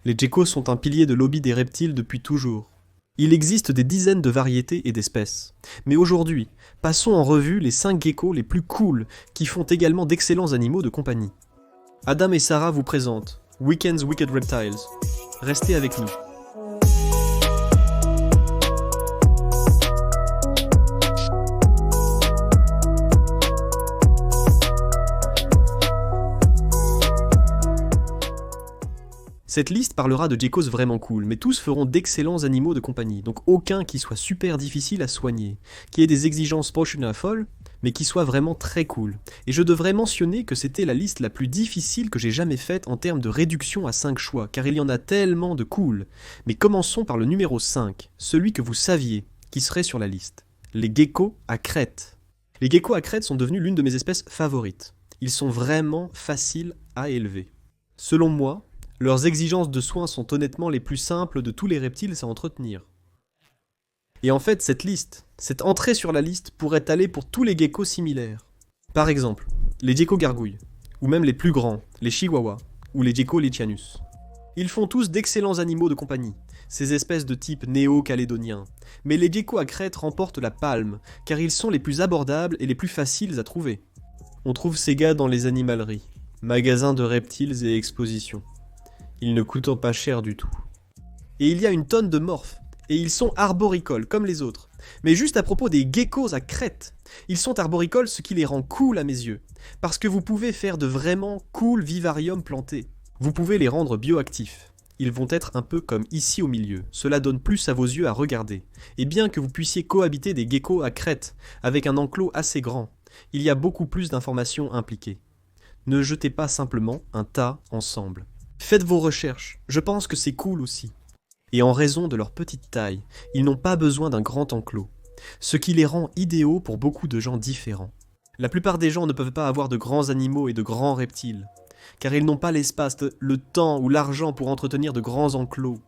Les geckos sont un pilier de lobby des reptiles depuis toujours. Il existe des dizaines de variétés et d'espèces. Mais aujourd'hui, passons en revue les 5 geckos les plus cool qui font également d'excellents animaux de compagnie. Adam et Sarah vous présentent Weekend's Wicked Reptiles. Restez avec nous. Cette liste parlera de geckos vraiment cool, mais tous feront d'excellents animaux de compagnie, donc aucun qui soit super difficile à soigner, qui ait des exigences proportionnelles folles, mais qui soit vraiment très cool. Et je devrais mentionner que c'était la liste la plus difficile que j'ai jamais faite en termes de réduction à 5 choix, car il y en a tellement de cool. Mais commençons par le numéro 5, celui que vous saviez, qui serait sur la liste. Les geckos à crête. Les geckos à crête sont devenus l'une de mes espèces favorites. Ils sont vraiment faciles à élever. Selon moi, leurs exigences de soins sont honnêtement les plus simples de tous les reptiles à entretenir. Et en fait, cette entrée sur la liste pourrait aller pour tous les geckos similaires. Par exemple, les geckos gargouilles, ou même les plus grands, les chihuahuas, ou les geckos lichianus. Ils font tous d'excellents animaux de compagnie, ces espèces de type néo-calédonien. Mais les geckos à crête remportent la palme, car ils sont les plus abordables et les plus faciles à trouver. On trouve ces gars dans les animaleries, magasins de reptiles et expositions. Ils ne coûtent pas cher du tout. Et il y a une tonne de morphes, et ils sont arboricoles comme les autres. Mais juste à propos des geckos à crête, ils sont arboricoles, ce qui les rend cool à mes yeux. Parce que vous pouvez faire de vraiment cool vivariums plantés. Vous pouvez les rendre bioactifs. Ils vont être un peu comme ici au milieu, cela donne plus à vos yeux à regarder. Et bien que vous puissiez cohabiter des geckos à crête, avec un enclos assez grand, il y a beaucoup plus d'informations impliquées. Ne jetez pas simplement un tas ensemble. Faites vos recherches, je pense que c'est cool aussi. Et en raison de leur petite taille, ils n'ont pas besoin d'un grand enclos, ce qui les rend idéaux pour beaucoup de gens différents. La plupart des gens ne peuvent pas avoir de grands animaux et de grands reptiles, car ils n'ont pas l'espace, le temps ou l'argent pour entretenir de grands enclos.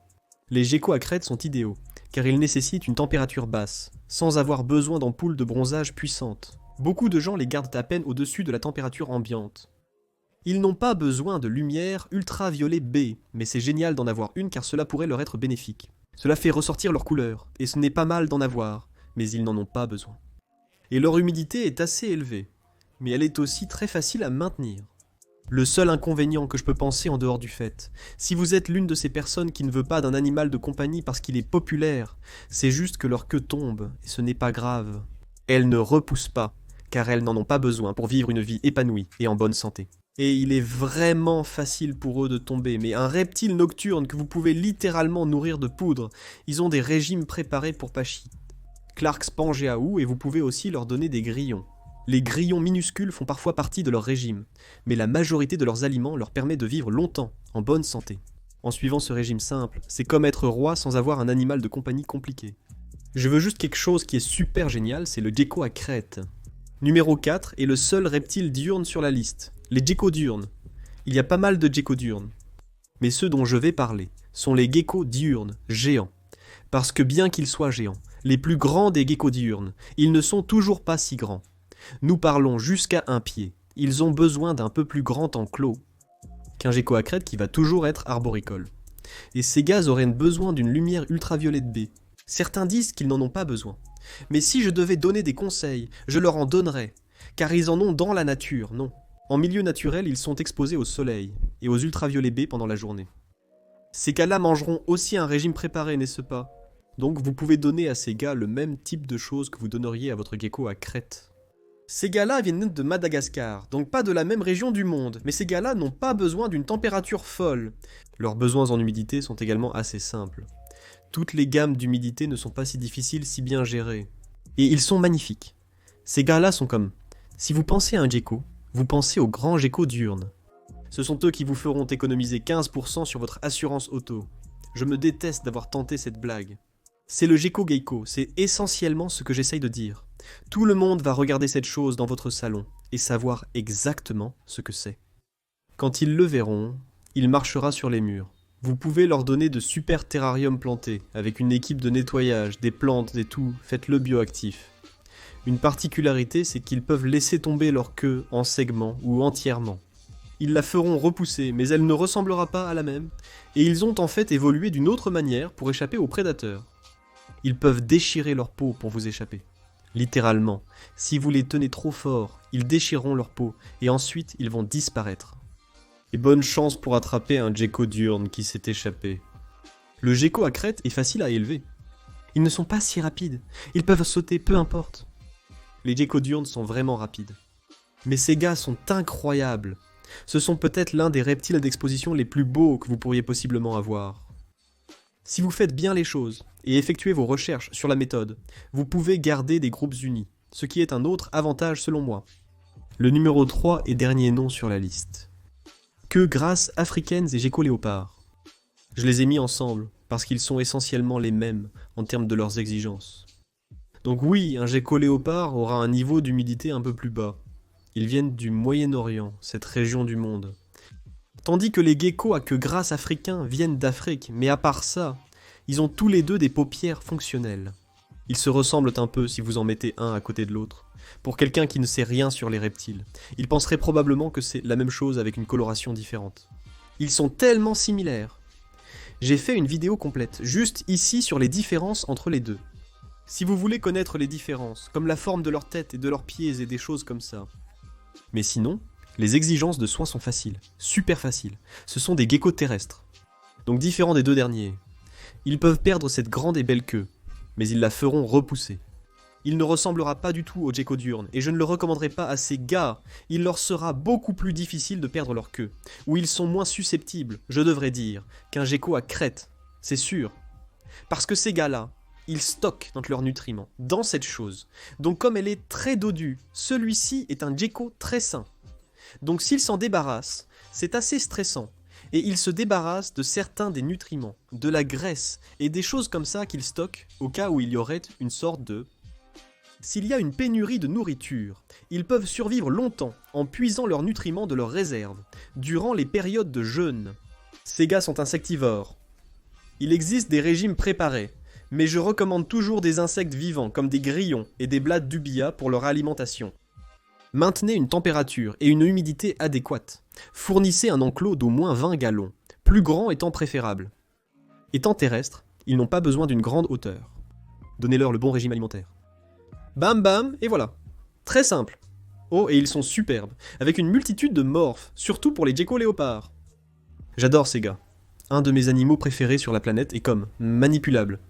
Les geckos à crête sont idéaux, car ils nécessitent une température basse, sans avoir besoin d'ampoules de bronzage puissantes. Beaucoup de gens les gardent à peine au-dessus de la température ambiante. Ils n'ont pas besoin de lumière ultraviolet B, mais c'est génial d'en avoir une car cela pourrait leur être bénéfique. Cela fait ressortir leur couleur, et ce n'est pas mal d'en avoir, mais ils n'en ont pas besoin. Et leur humidité est assez élevée, mais elle est aussi très facile à maintenir. Le seul inconvénient que je peux penser en dehors du fait, si vous êtes l'une de ces personnes qui ne veut pas d'un animal de compagnie parce qu'il est populaire, c'est juste que leur queue tombe, et ce n'est pas grave. Elles ne repoussent pas, car elles n'en ont pas besoin pour vivre une vie épanouie et en bonne santé. Et il est vraiment facile pour eux de tomber, mais un reptile nocturne que vous pouvez littéralement nourrir de poudre, ils ont des régimes préparés pour Pachi. Clark's Pangeaou, et vous pouvez aussi leur donner des grillons. Les grillons minuscules font parfois partie de leur régime, mais la majorité de leurs aliments leur permet de vivre longtemps, en bonne santé. En suivant ce régime simple, c'est comme être roi sans avoir un animal de compagnie compliqué. Je veux juste quelque chose qui est super génial, c'est le gecko à crête. Numéro 4 est le seul reptile diurne sur la liste. Les geckos diurnes. Il y a pas mal de geckos diurnes. Mais ceux dont je vais parler sont les geckos diurnes, géants. Parce que bien qu'ils soient géants, les plus grands des geckos diurnes, ils ne sont toujours pas si grands. Nous parlons jusqu'à 1 pied. Ils ont besoin d'un peu plus grand enclos qu'un gecko à crête qui va toujours être arboricole. Et ces gars auraient besoin d'une lumière ultraviolette B. Certains disent qu'ils n'en ont pas besoin. Mais si je devais donner des conseils, je leur en donnerais. Car ils en ont dans la nature, non. En milieu naturel, ils sont exposés au soleil et aux ultraviolets B pendant la journée. Ces gars-là mangeront aussi un régime préparé, n'est-ce pas? Donc vous pouvez donner à ces gars le même type de choses que vous donneriez à votre gecko à crête. Ces gars-là viennent de Madagascar, donc pas de la même région du monde, mais ces gars-là n'ont pas besoin d'une température folle. Leurs besoins en humidité sont également assez simples. Toutes les gammes d'humidité ne sont pas si difficiles, si bien gérées. Et ils sont magnifiques. Ces gars-là sont comme... Si vous pensez à un gecko, vous pensez aux grands geckos diurnes. Ce sont eux qui vous feront économiser 15% sur votre assurance auto. Je me déteste d'avoir tenté cette blague. C'est le gecko gecko, c'est essentiellement ce que j'essaye de dire. Tout le monde va regarder cette chose dans votre salon et savoir exactement ce que c'est. Quand ils le verront, il marchera sur les murs. Vous pouvez leur donner de super terrariums plantés, avec une équipe de nettoyage, des plantes et tout, faites-le bioactif. Une particularité, c'est qu'ils peuvent laisser tomber leur queue en segments ou entièrement. Ils la feront repousser, mais elle ne ressemblera pas à la même, et ils ont en fait évolué d'une autre manière pour échapper aux prédateurs. Ils peuvent déchirer leur peau pour vous échapper. Littéralement, si vous les tenez trop fort, ils déchireront leur peau, et ensuite ils vont disparaître. Et bonne chance pour attraper un gecko diurne qui s'est échappé. Le gecko à crête est facile à élever. Ils ne sont pas si rapides, ils peuvent sauter peu importe. Les geckos diurnes sont vraiment rapides. Mais ces gars sont incroyables. Ce sont peut-être l'un des reptiles d'exposition les plus beaux que vous pourriez possiblement avoir. Si vous faites bien les choses et effectuez vos recherches sur la méthode, vous pouvez garder des groupes unis, ce qui est un autre avantage selon moi. Le numéro 3 et dernier nom sur la liste. Queues grasses africaines et geckos léopards. Je les ai mis ensemble parce qu'ils sont essentiellement les mêmes en termes de leurs exigences. Donc oui, un gecko léopard aura un niveau d'humidité un peu plus bas. Ils viennent du Moyen-Orient, cette région du monde. Tandis que les geckos à queue grasse africains viennent d'Afrique, mais à part ça, ils ont tous les deux des paupières fonctionnelles. Ils se ressemblent un peu si vous en mettez un à côté de l'autre. Pour quelqu'un qui ne sait rien sur les reptiles, il penserait probablement que c'est la même chose avec une coloration différente. Ils sont tellement similaires. J'ai fait une vidéo complète, juste ici sur les différences entre les deux. Si vous voulez connaître les différences, comme la forme de leur tête et de leurs pieds et des choses comme ça. Mais sinon, les exigences de soins sont faciles, super faciles. Ce sont des geckos terrestres. Donc différents des deux derniers. Ils peuvent perdre cette grande et belle queue, mais ils la feront repousser. Il ne ressemblera pas du tout aux geckos diurnes, et je ne le recommanderai pas à ces gars. Il leur sera beaucoup plus difficile de perdre leur queue, ou ils sont moins susceptibles, je devrais dire, qu'un gecko à crête, c'est sûr. Parce que ces gars-là, ils stockent dans leurs nutriments, dans cette chose. Donc comme elle est très dodue, celui-ci est un gecko très sain. Donc s'il s'en débarrasse, c'est assez stressant. Et il se débarrasse de certains des nutriments, de la graisse, et des choses comme ça qu'il stocke, au cas où il y aurait une sorte de... S'il y a une pénurie de nourriture, ils peuvent survivre longtemps en puisant leurs nutriments de leurs réserves, durant les périodes de jeûne. Ces gars sont insectivores. Il existe des régimes préparés, mais je recommande toujours des insectes vivants comme des grillons et des blattes d'ubia pour leur alimentation. Maintenez une température et une humidité adéquates. Fournissez un enclos d'au moins 20 gallons, plus grand étant préférable. Étant terrestres, ils n'ont pas besoin d'une grande hauteur. Donnez-leur le bon régime alimentaire. Bam bam, et voilà. Très simple. Oh, et ils sont superbes, avec une multitude de morphes, surtout pour les geckos léopards. J'adore ces gars. Un de mes animaux préférés sur la planète est comme manipulable.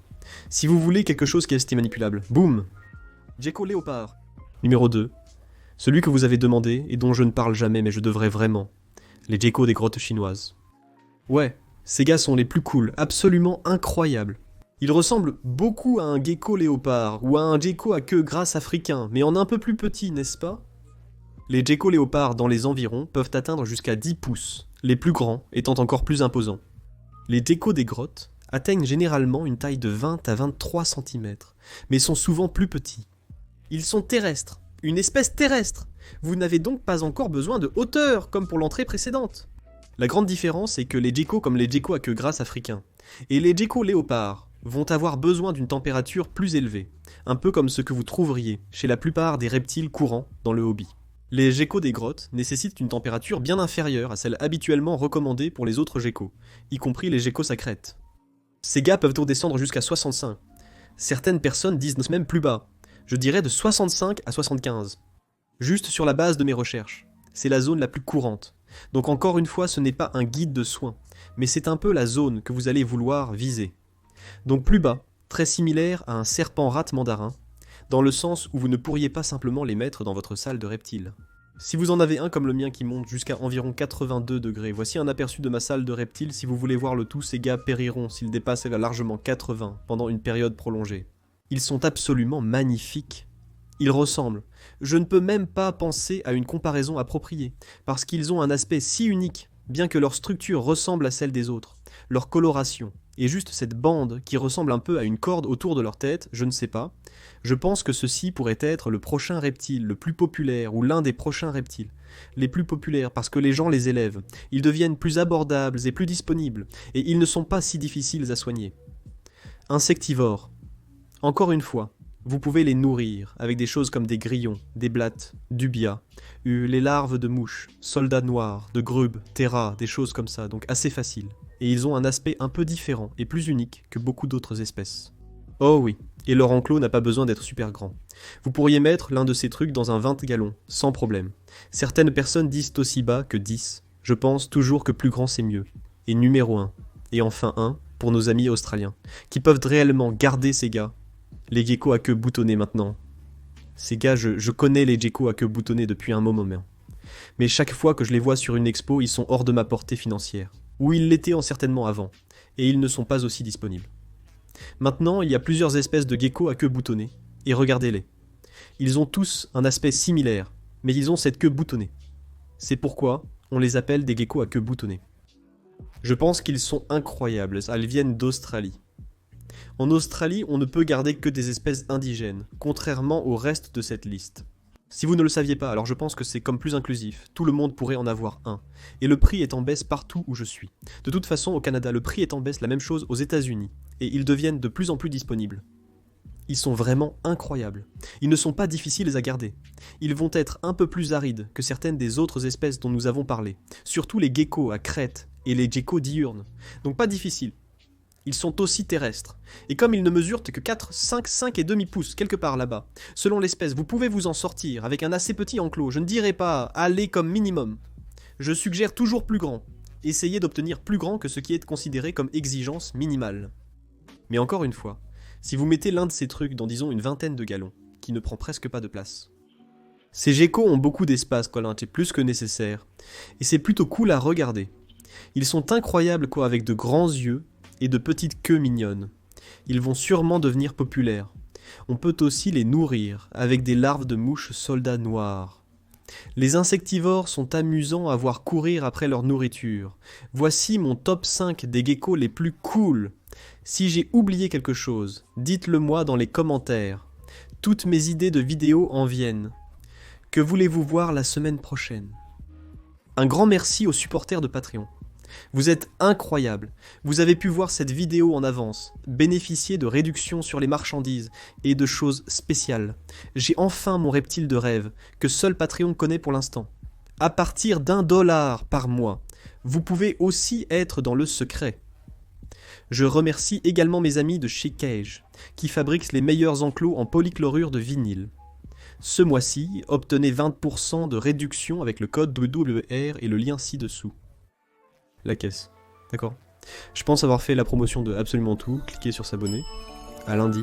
Si vous voulez quelque chose qui est manipulable, boum. Gecko léopard. Numéro 2. Celui que vous avez demandé et dont je ne parle jamais mais je devrais vraiment. Les geckos des grottes chinoises. Ouais, ces gars sont les plus cools, absolument incroyables. Ils ressemblent beaucoup à un gecko léopard ou à un gecko à queue grasse africain, mais en un peu plus petit, n'est-ce pas? Les geckos léopards dans les environs peuvent atteindre jusqu'à 10 pouces, les plus grands étant encore plus imposants. Les geckos des grottes atteignent généralement une taille de 20 à 23 cm, mais sont souvent plus petits. Ils sont terrestres, une espèce terrestre. Vous n'avez donc pas encore besoin de hauteur, comme pour l'entrée précédente. La grande différence est que les geckos comme les geckos à queue grasse africains, et les geckos léopards, vont avoir besoin d'une température plus élevée, un peu comme ce que vous trouveriez chez la plupart des reptiles courants dans le hobby. Les geckos des grottes nécessitent une température bien inférieure à celle habituellement recommandée pour les autres geckos, y compris les geckos à crête. Ces gars peuvent descendre jusqu'à 65. Certaines personnes disent même plus bas. Je dirais de 65 à 75. Juste sur la base de mes recherches. C'est la zone la plus courante. Donc encore une fois, ce n'est pas un guide de soins, mais c'est un peu la zone que vous allez vouloir viser. Donc plus bas, très similaire à un serpent rate mandarin, dans le sens où vous ne pourriez pas simplement les mettre dans votre salle de reptiles. Si vous en avez un comme le mien qui monte jusqu'à environ 82 degrés, voici un aperçu de ma salle de reptiles. Si vous voulez voir le tout, ces gars périront s'ils dépassent largement 80 pendant une période prolongée. Ils sont absolument magnifiques. Ils ressemblent. Je ne peux même pas penser à une comparaison appropriée, parce qu'ils ont un aspect si unique, bien que leur structure ressemble à celle des autres. Leur coloration, et juste cette bande qui ressemble un peu à une corde autour de leur tête, je ne sais pas. Je pense que ceci pourrait être le prochain reptile, le plus populaire, ou l'un des prochains reptiles. Les plus populaires parce que les gens les élèvent. Ils deviennent plus abordables et plus disponibles, et ils ne sont pas si difficiles à soigner. Insectivores. Encore une fois, Vous pouvez les nourrir avec des choses comme des grillons, des blattes, dubia, les larves de mouches, soldats noirs, de grubes, terras, des choses comme ça, donc assez faciles. Et ils ont un aspect un peu différent et plus unique que beaucoup d'autres espèces. Oh oui, et leur enclos n'a pas besoin d'être super grand. Vous pourriez mettre l'un de ces trucs dans un 20 gallons, sans problème. Certaines personnes disent aussi bas que 10. Je pense toujours que plus grand c'est mieux. Et numéro 1. Et enfin 1, pour nos amis australiens, qui peuvent réellement garder ces gars. Les geckos à queue boutonnée maintenant. Ces gars, je connais les geckos à queue boutonnée depuis un moment. Mais chaque fois que je les vois sur une expo, ils sont hors de ma portée financière. Ou ils l'étaient certainement avant. Et ils ne sont pas aussi disponibles. Maintenant, il y a plusieurs espèces de geckos à queue boutonnée. Et regardez-les. Ils ont tous un aspect similaire, mais ils ont cette queue boutonnée. C'est pourquoi on les appelle des geckos à queue boutonnée. Je pense qu'ils sont incroyables, elles viennent d'Australie. En Australie, on ne peut garder que des espèces indigènes, contrairement au reste de cette liste. Si vous ne le saviez pas, alors je pense que c'est comme plus inclusif, tout le monde pourrait en avoir un. Et le prix est en baisse partout où je suis. De toute façon, au Canada, le prix est en baisse, la même chose aux États-Unis, et ils deviennent de plus en plus disponibles. Ils sont vraiment incroyables. Ils ne sont pas difficiles à garder. Ils vont être un peu plus arides que certaines des autres espèces dont nous avons parlé, surtout les geckos à crête et les geckos diurnes. Donc pas difficiles. Ils sont aussi terrestres. Et comme ils ne mesurent que 4, 5 et demi pouces, quelque part là-bas, selon l'espèce, vous pouvez vous en sortir avec un assez petit enclos. Je ne dirais pas aller comme minimum. Je suggère toujours plus grand. Essayez d'obtenir plus grand que ce qui est considéré comme exigence minimale. Mais encore une fois, si vous mettez l'un de ces trucs dans disons une vingtaine de gallons, qui ne prend presque pas de place. Ces geckos ont beaucoup d'espace, c'est plus que nécessaire. Et c'est plutôt cool à regarder. Ils sont incroyables avec de grands yeux et de petites queues mignonnes. Ils vont sûrement devenir populaires. On peut aussi les nourrir avec des larves de mouches soldats noirs. Les insectivores sont amusants à voir courir après leur nourriture. Voici mon top 5 des geckos les plus cool. Si j'ai oublié quelque chose, dites-le moi dans les commentaires. Toutes mes idées de vidéos en viennent. Que voulez-vous voir la semaine prochaine ? Un grand merci aux supporters de Patreon. Vous êtes incroyables. Vous avez pu voir cette vidéo en avance, bénéficier de réductions sur les marchandises et de choses spéciales. J'ai enfin mon reptile de rêve, que seul Patreon connaît pour l'instant. À partir d'$1 par mois, vous pouvez aussi être dans le secret. Je remercie également mes amis de chez Cage, qui fabriquent les meilleurs enclos en polychlorure de vinyle. Ce mois-ci, obtenez 20% de réduction avec le code WWR et le lien ci-dessous. La caisse. D'accord. Je pense avoir fait la promotion de absolument tout. Cliquez sur s'abonner. À lundi.